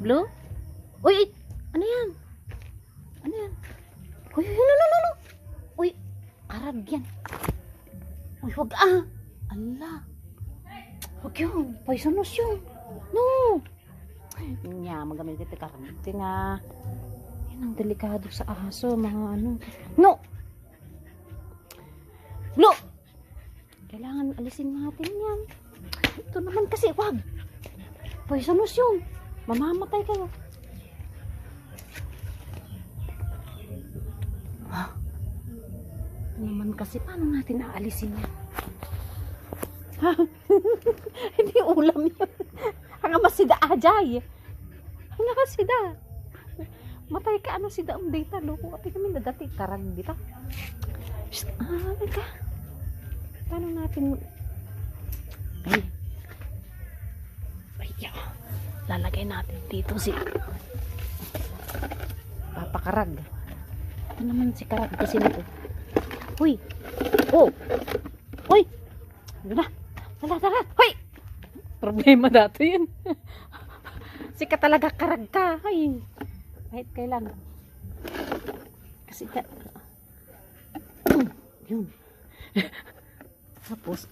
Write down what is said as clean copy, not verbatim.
Blue? Uy! Ano yan? Ano yan? Uy! No! Uy! Karag yan. Uy! Wag Ala! Wag yun. Poisonous yun. No! Nya, magamit kita karag. Tina. Yan ang delikado sa aso. Mga ano. No! Blue! Kailangan alisin natin yan. Ito naman kasi, wag. Poisonous yun. Mamamatay kayo. Ito naman kasi, paano natin aalisin yan? Hindi ulam yun. Ang masida ajay. Ang masida. Matay ka, ano sida ang data. Loko, ati kami nadati. Karag dita. Ka. Paano natin ay lalagay natin dito si papakarag. Ito naman si karag kasi nito. Huy. Oh. Huy. Tara. Huy. Problema dato yun. Sika talaga karag ka. Ay. Kahit kailan. Kasi ka yun. Tapos